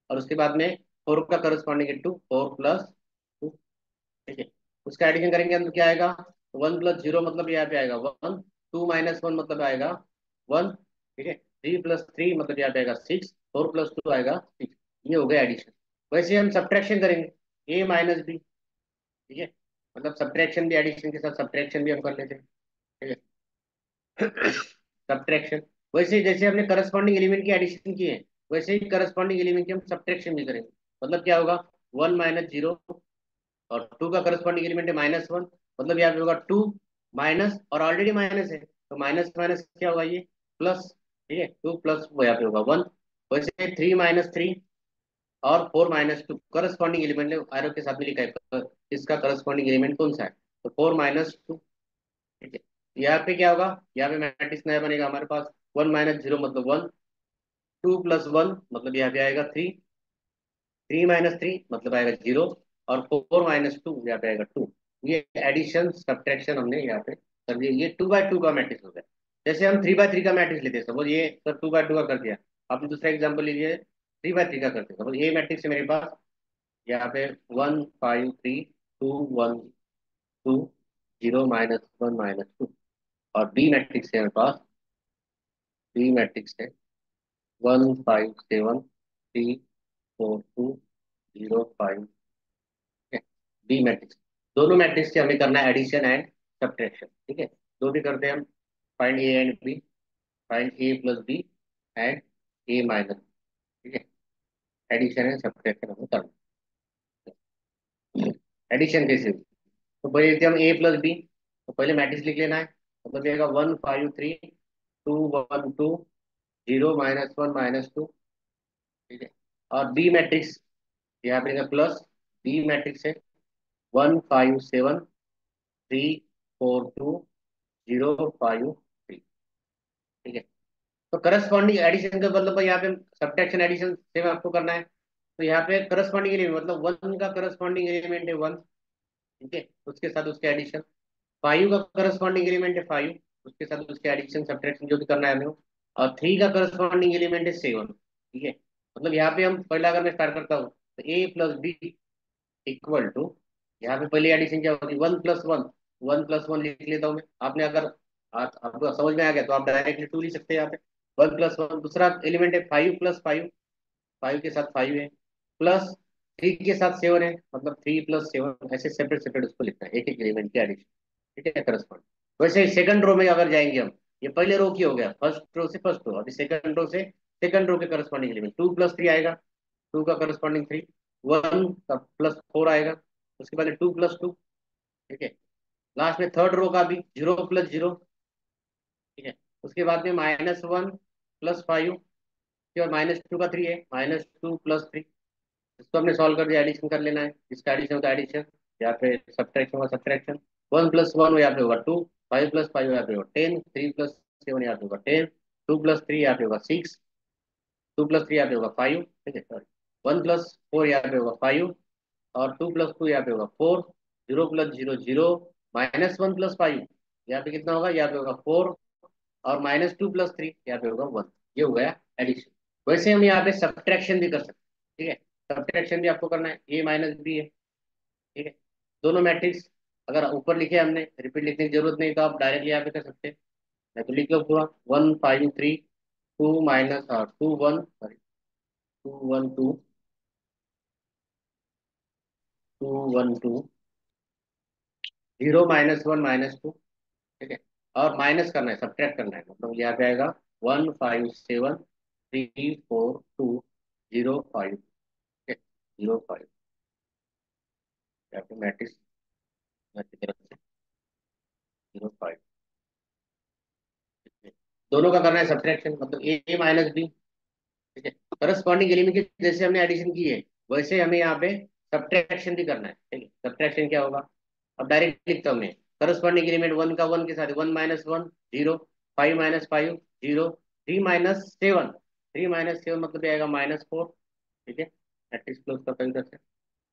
और उसके बाद में फोर का करस्पॉन्डिंग है टू, फोर प्लस टू। ठीक है, उसका एडिशन करेंगे तो क्या आएगा, वन प्लस जीरो मतलब यहाँ पे आएगा वन, टू माइनस वन मतलब आएगा वन। ठीक है, थ्री प्लस थ्री मतलब यहाँ पे आएगा सिक्स, फोर प्लस टू आएगा सिक्स। ये हो गया एडिशन। वैसे हम सब्ट्रैक्शन करेंगे, ए माइनस बी। ठीक है, मतलब सब्ट्रैक्शन भी एडिशन के साथ सब्ट्रैक्शन भी हम कर लेते हैं। ठीक है, सब्ट्रैक्शन वैसे ही जैसे हमने करस्पॉन्डिंग एलिमेंट की एडिशन की है, वैसे ही करस्पॉन्डिंग एलिमेंट की हम सब्ट्रैक्शन भी करेंगे। मतलब क्या होगा, वन माइनस जीरो, और टू का करस्पॉन्डिंग एलिमेंट है माइनस वन, मतलब यहाँ पे होगा टू माइनस, और ऑलरेडी माइनस है तो माइनस माइनस क्या होगा ये प्लस। ठीक है, टू प्लस वो यहाँ पे होगा वन। वैसे थ्री माइनस थ्री और four minus two corresponding element arrow के साथ में लिखा है, इसका करस्पॉन्डिंग एलिमेंट कौन सा है, तो फोर माइनस टू। ठीक है, यहाँ पे क्या होगा, यहाँ पे मैट्रिक्स नया बनेगा हमारे पास, वन माइनस जीरो मतलब वन, टू प्लस वन मतलब यहाँ पे आएगा थ्री, थ्री माइनस थ्री मतलब आएगा जीरो, और फोर माइनस टू यहाँ पे आएगा टू। ये एडिशन सब्ट्रैक्शन हमने यहाँ पे कर दिया। ये टू बाय टू का मैट्रिक्स हो गया। जैसे हम थ्री बाय थ्री का मैट्रिक्स लेते हैं, सपोज ये सर टू बाय टू का कर दिया। आप दूसरा एग्जाम्पल लीजिए, थ्री बाय थ्री का करते हैं। सपोज ये मैट्रिक्स है मेरे पास, यहाँ पे one five three two one two zero minus one minus two. और बी मैट्रिक्स है मेरे पास, बी मैट्रिक्स है one five seven three four two zero five. B matrix, दोनों मैट्रिक्स से हमें करना है एडिशन एंड सब्ट्रैक्शन। ठीक है, दो भी करते हैं हम, find A and B, find A plus B and A minus. ठीक है, एडिशन एंड सब्ट्रैक्शन हमें करना है। एडिशन कैसे होगी, तो पहले लेते हैं हम ए प्लस बी, तो पहले मैट्रिक्स लिख लेना है। मतलब जाएगा one five three two one two zero minus one minus two. ठीक है, और बी मैट्रिक्स यहाँ पे प्लस, बी मैट्रिक्स है one five seven three four two zero five three. ठीक है, तो करस्पॉन्डिंग एडिशन का मतलब यहाँ पे सब्ट्रैक्शन एडिशन सेम आपको करना है। तो यहाँ पे करस्पॉन्डिंग एलिमेंट मतलब वन का करस्पॉन्डिंग एलिमेंट है वन। ठीक है, उसके साथ उसके एडिशन, फाइव का करस्पॉन्डिंग एलिमेंट है फाइव, उसके साथ उसके एडिशन सब्ट्रैक्शन जो भी करना है हमें। और थ्री का करस्पॉन्डिंग एलिमेंट है सेवन। ठीक है, मतलब यहाँ पे हम पहला अगर मैं स्टार्ट करता हूँ, तो ए प्लस बी इक्वल टू, यहाँ पे पहली एडिशन क्या होगी, one plus one, one plus one लिख लेता हूँ मैं। आपने अगर आपको समझ में आ गया तो आप डायरेक्टली टू लिख सकते हैं यहाँ पे, वन प्लस वन। दूसरा एलिमेंट है फाइव प्लस फाइव, फाइव के साथ फाइव है, प्लस थ्री के साथ सेवन है, मतलब थ्री प्लस सेवन, ऐसे सेपरेट सेपरेट उसको लिखना है, एक एक एलिमेंट की एडिशन। ठीक है, करस्पॉन्ड। वैसे सेकंड रो में अगर जाएंगे हम, ये पहले रो की हो गया, फर्स्ट रो से फर्स्ट रो, अभी सेकंड रो से सेकंड रो के corresponding element two plus three आएगा, टू का करस्पॉन्डिंग थ्री, वन का प्लस फोर आएगा, उसके बाद टू प्लस टू। ठीक है, लास्ट में थर्ड रो का भी जीरो प्लस जीरो। ठीक है, उसके बाद में माइनस वन प्लस फाइव, और माइनस टू का थ्री है, माइनस टू प्लस थ्री। इसको हमने सॉल्व कर दिया, एडिशन कर लेना है, इसका एडिशन होता है एडिशन, यहाँ पे सब्ट्रैक्शन होगा सब्ट्रैक्शन। वन प्लस वन यहाँ पे होगा टू, फाइव प्लस फाइव यहाँ पे होगा टेन, थ्री प्लस सेवन यहाँ पे होगा टेन, टू प्लस थ्री यहाँ पे होगा सिक्स, टू प्लस थ्री यहाँ पे होगा फाइव। ठीक है, सॉरी, वन प्लस फोर यहाँ पे होगा फाइव, और टू प्लस टू यहाँ पे होगा four, zero plus zero zero, minus one plus five यहाँ पे कितना होगा, यहाँ पे होगा फोर, और माइनस टू प्लस थ्री यहाँ पे होगा वन। ये हो गया एडिशन। वैसे हम यहाँ पे सब्ट्रैक्शन भी कर सकते हैं। ठीक है, सब्ट्रैक्शन भी आपको करना है, ए माइनस बी है। ठीक है, दोनों मैट्रिक्स अगर ऊपर लिखे हमने, रिपीट लिखने की जरूरत नहीं, तो आप डायरेक्टली यहाँ पे कर सकते हैं। मैं तो लिख लो पूरा, one five three two minus two one, sorry two one two, two one two zero minus one minus two. ठीक है, और माइनस करना है, सब्ट्रैक्ट करना है, मतलब यहाँ पे आएगा one five seven three four two zero five. ठीक है, जीरो फाइव यहाँ पे मैट्रिक्स की तरफ से जीरो फाइव। दोनों का करना है सब्ट्रैक्शन, मतलब ए माइनस बी। ठीक है, करस्पॉन्डिंग एलिमेंट की जैसे हमने एडिशन की है, वैसे हमें यहाँ पे सब्ट्रैक्शन भी करना है। ठीक है, सब्ट्रैक्शन क्या होगा, अब डायरेक्ट लिखता हूँ मैं, करस्पॉन्डिंग एलिमेंट वन का वन के साथ वन माइनस वन जीरो, 5 - 5 0, 3 - 7, 3 - 7 मतलब ये आएगा -4। ठीक है, मैट्रिक्स क्लोज करता हूँ इधर से।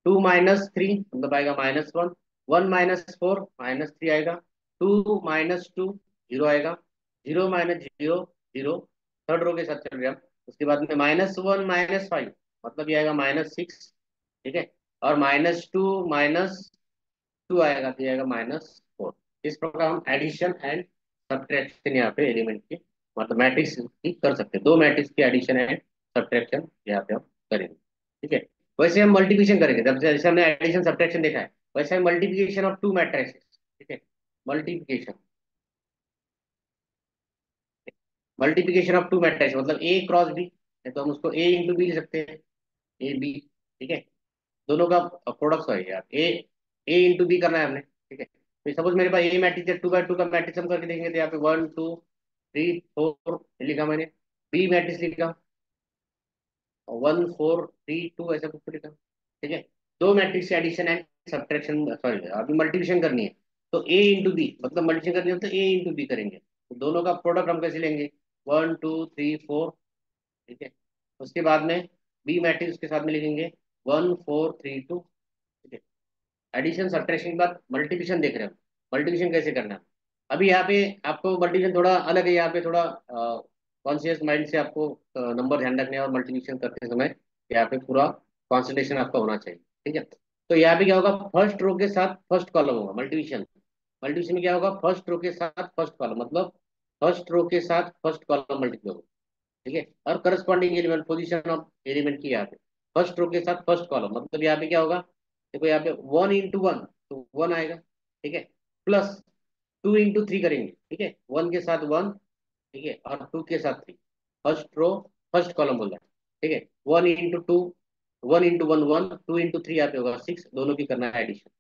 2 - 3 मतलब आएगा -1, 1 - 4 -3 आएगा। 2 - 2 0 आएगा। 0 - 0 0, थर्ड रो के साथ चल रहे हैं हम। उसके बाद में -1 - 5 मतलब ये आएगा -6। ठीक है, और -2 आएगा तो ये आएगा -4। इस प्रकार हम एडिशन एंड सब्ट्रैक्शन यहाँ पे एलिमेंट की मतलब मैट्रिक्स की कर सकते हैं। दो मैट्रिक्स की एडिशन एंड सब्ट्रैक्शन यहाँ पे हम करेंगे। ठीक है, वैसे हम मल्टीप्लिकेशन करेंगे, जब जैसे हमने एडिशन सब्ट्रैक्शन देखा है वैसे हम मल्टीप्लिकेशन ऑफ टू मैट्रिसेस। ठीक है, multiplication multiplication of two matrix मतलब ए क्रॉस बी है, तो हम उसको ए इंटू बी लिख सकते हैं, ए बी। ठीक है, दोनों का प्रोडक्ट है यार, ए इंटू बी करना है हमने। ठीक है, तो सपोज मेरे पास ए मैट्रिक्स है, 2 बाय 2 का मैट्रिक्स हम करके देखेंगे तो यहाँ पे 1 2 3 4 लिखा मैंने। बी मैट्रिक्स लिखा 1 4 3 2 ऐसा कुछ तो लिखा। ठीक है, दो matrix addition and subtraction, sorry अभी मल्टीप्लिकेशन करनी है तो ए इंटू बी मतलब मल्टीप्लिकेशन करनी है तो ए इंटू बी करेंगे, तो दोनों का प्रोडक्ट हम कैसे लेंगे, 1 2 3 4। ठीक है, उसके बाद में बी मैट्रिक्स के साथ में लिखेंगे 1 4 3 2। ठीक है, एडिशन सब्ट्रैक्शन के बाद मल्टीप्लिकेशन देख रहे हैं, मल्टीप्लिकेशन कैसे करना है। अभी यहाँ पे आपको मल्टीप्लिकेशन थोड़ा अलग है, यहाँ पे थोड़ा कॉन्शियस माइंड से आपको नंबर ध्यान रखने हैं और मल्टीप्लिकेशन करते समय यहाँ पे पूरा कॉन्सेंट्रेशन आपका होना चाहिए। ठीक है, तो यहाँ पे क्या होगा, फर्स्ट रो के साथ फर्स्ट कॉलम होगा मल्टीप्लिकेशन। मल्टीप्लिकेशन में क्या होगा, फर्स्ट रो के साथ फर्स्ट कॉलम मतलब फर्स्ट रो के साथ फर्स्ट कॉलम मल्टीप्लाई होगा। ठीक है, और corresponding element position of element की यहाँ पे फर्स्ट रो के साथ फर्स्ट कॉलम मतलब यहाँ पे क्या होगा, देखो यहाँ पे 1 × 1 तो 1 आएगा। ठीक है, प्लस 2 × 3 करेंगे। ठीक है, 1 के साथ 1, ठीक है, और 2 के साथ 3, फर्स्ट रो फर्स्ट कॉलम बोल रहा है। ठीक है, 1 × 2, 1 × 1 1, 2 × 3 यहाँ पे होगा 6, दोनों की करना है एडिशन।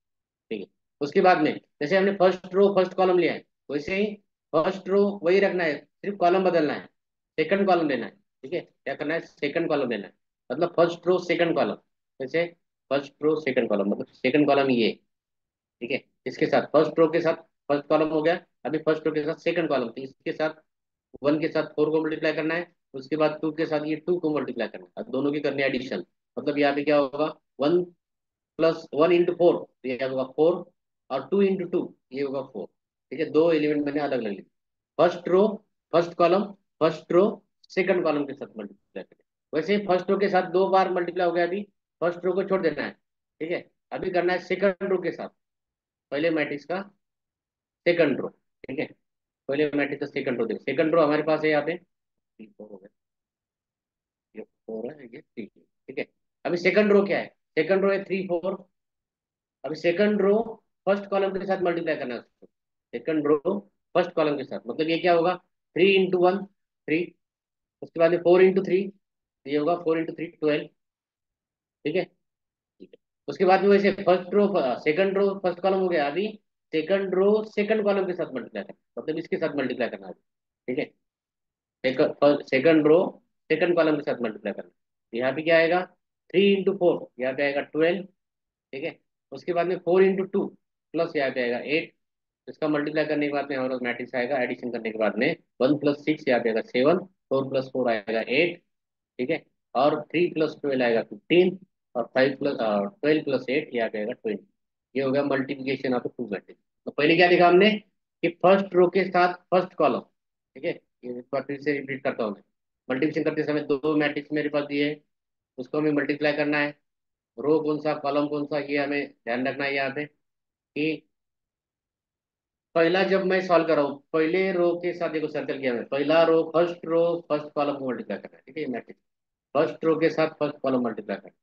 ठीक है, उसके बाद में जैसे हमने फर्स्ट रो फर्स्ट कॉलम लिया है वैसे ही फर्स्ट रो वही रखना है, सिर्फ कॉलम बदलना है, सेकंड कॉलम लेना है। ठीक है, क्या करना है, सेकंड कॉलम लेना है, मतलब फर्स्ट रो सेकंड कॉलम। जैसे फर्स्ट रो सेकंड कॉलम मतलब सेकंड कॉलम ये। ठीक है, इसके साथ फर्स्ट रो के साथ फर्स्ट कॉलम हो गया, अभी फर्स्ट रो के साथ सेकंड कॉलम, तो इसके साथ 1 के साथ 4 को मल्टीप्लाई करना है, उसके बाद 2 के साथ ये 2 को मल्टीप्लाई करना है, अब दोनों की करनी है एडिशन। मतलब यहाँ पे क्या होगा, 1 + 1 × 4 तो ये होगा 4, और 2 × 2 ये होगा 4। ठीक है, दो एलिमेंट मैंने अलग अलग लिखे, first row first column, first row second column के साथ मल्टीप्लाई करें। वैसे ही फर्स्ट रो के साथ दो बार मल्टीप्लाई हो गया, अभी फर्स्ट रो को छोड़ देना है। ठीक है, अभी करना है सेकंड रो के साथ पहले मैट्रिक्स का सेकंड रो। ठीक है, पहले मैट्रिक्स का सेकंड रो, देखो सेकंड रो हमारे पास है यहाँ पे 3 4 हो गया, ये 4 है, ये 3। ठीक है, अभी सेकंड रो क्या है, सेकंड रो है 3 4। अभी सेकंड रो फर्स्ट कॉलम के साथ मल्टीप्लाई करना है उसको, सेकंड रो फर्स्ट कॉलम के साथ मतलब ये क्या होगा, 3 × 1 3, उसके बाद में 4 × 3 ये होगा 4 × 3 12। ठीक है, ठीक है, उसके बाद में वैसे first row second row first column हो गया, अभी सेकंड रो सेकंड कॉलम के साथ मल्टीप्लाई करना मतलब इसके साथ मल्टीप्लाई करना है। ठीक है, सेकंड रो सेकंड कॉलम के साथ मल्टीप्लाई करना, यहाँ पे क्या आएगा, 3 × 4 यहाँ पे आएगा 12। ठीक है, उसके बाद में 4 × 2 प्लस यहाँ पे आएगा 8, इसका मल्टीप्लाई करने के बाद में हमारा मैट्रिक्स आएगा, एडिशन करने के बाद में 1 + 6 यहाँ पे आएगा 7, 4 + 4 आएगा 8। ठीक है, और 3 + 12 आएगा 15, और 12 + 8 यहाँ पे आएगा 20। ये हो गया मल्टीप्लिकेशन ऑफ टू मैट्रिक्स। तो पहले क्या देखा हमने कि फर्स्ट रो के साथ फर्स्ट कॉलम। ठीक है, ये एक बार फिर से रिपीट करता हूँ मैं, मल्टीप्लिकेशन करते समय दो मैट्रिक्स मेरे पास दिए हैं, उसको हमें मल्टीप्लाई करना है, रो कौन सा कॉलम कौन सा ये हमें ध्यान रखना है यहाँ पे कि पहला जब मैं सॉल्व कर रहा हूँ पहले रो के साथ देखो सर्कल किया मैं, पहला रो फर्स्ट कॉलम को मल्टीप्लाई करना है। ठीक है, मैट्रिक्स फर्स्ट रो के साथ फर्स्ट कॉलम मल्टीप्लाई करना है,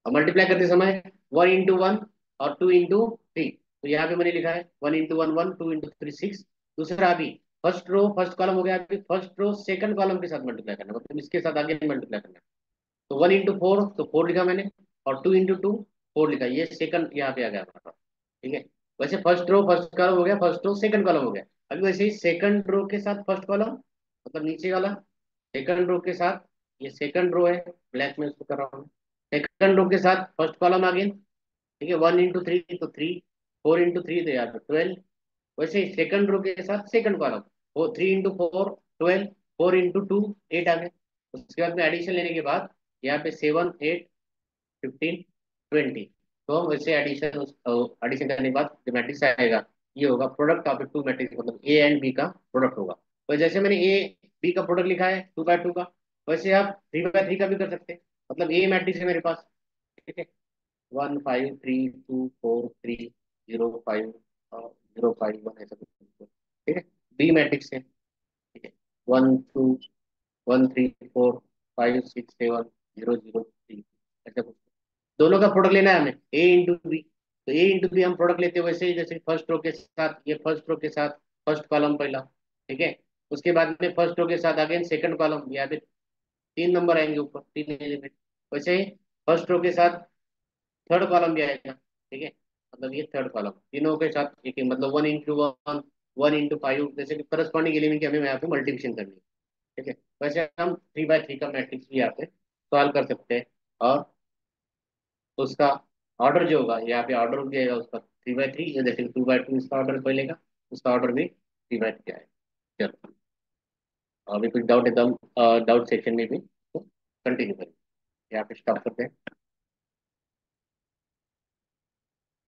और मल्टीप्लाई करते समय 1 × 1 और 2 × 3, तो यहाँ पे मैंने लिखा है 1 × 1 1, 2 × 3 6। दूसरा अभी फर्स्ट रो फर्स्ट कॉलम हो गया, अभी फर्स्ट रो सेकंड कॉलम के साथ मल्टीप्लाई करना मतलब इसके साथ आगे मल्टीप्लाई करना, तो 1 × 4 तो 4 लिखा मैंने, और 2 × 2 4 लिखा, ये सेकंड यहाँ पे आ गया हमारा। ठीक है, वैसे फर्स्ट रो फर्स्ट कॉलम हो गया, फर्स्ट रो सेकंड कॉलम हो गया, अभी वैसे ही सेकंड रो के साथ फर्स्ट कॉलम मतलब नीचे वाला सेकंड रो के साथ, ये सेकंड रो है, ब्लैक में उसको कर रहा हूँ, सेकंड रो के साथ फर्स्ट कॉलम आ गया। ठीक है, 1 × 3 तो 3, 4 × 3 तो यहाँ पे 12, वैसे ही सेकंड रो के साथ सेकंड कॉलम, वो 3 इंटू 4 12, 4 इंटू 2 8 आ गए। उसके बाद में एडिशन लेने के बाद यहाँ पे 7 8 15 20। तो हम वैसे एडिशन एडिशन करने के बाद जो मैट्रिक्स आएगा ये होगा प्रोडक्ट ऑफ टू मैट्रिक्स, मतलब ए एंड बी का प्रोडक्ट होगा। तो जैसे मैंने ए बी का प्रोडक्ट लिखा है 2 बाय 2 का, वैसे आप 3 बाय 3 का भी कर सकते हैं। मतलब ए मैट्रिक्स है मेरे पास, ठीक है, 1 5 3 2 4 3 0 5 और 0 5 1 ऐसा कुछ, ठीक है। बी मैट्रिक्स है, ठीक है, 1 2 1 3 4 5 6 7 0 0 3 ऐसा कुछ। दोनों का प्रोडक्ट लेना है हमें, ए इंटू बी। तो ए इंटू बी हम प्रोडक्ट लेते हैं वैसे ही, जैसे फर्स्ट रो के साथ ये फर्स्ट रो के साथ फर्स्ट कॉलम पहला, ठीक है। उसके बाद में फर्स्ट रो के साथ अगेन सेकंड कॉलम, यहाँ पे 3 नंबर आएंगे ऊपर, 3 एलिमेंट। वैसे ही फर्स्ट रो के साथ थर्ड कॉलम भी आएगा, ठीक है। मतलब ये थर्ड कॉलम तीनों के साथ एक ही, मतलब 1 इंटू 1, 1 इंटू 5, जैसे कि करस्पॉन्डिंग एलिमेंट की हमें यहाँ पे मल्टीप्लिकेशन करनी है, ठीक है। वैसे हम 3 बाय 3 का मैट्रिक्स भी यहाँ पे सॉल्व कर सकते हैं। और उसका ऑर्डर जो होगा यहाँ पे ऑर्डर भी आएगा उसका 3 बाय 3, जैसे 2 बाय 2 इसका ऑर्डर पहलेगा, उसका ऑर्डर भी 3 बाय 3 आएगा। चलो अभी कुछ डाउट एकदम डाउट सेक्शन में भी कंटिन्यू करें, यहाँ पे स्टॉप करते हैं।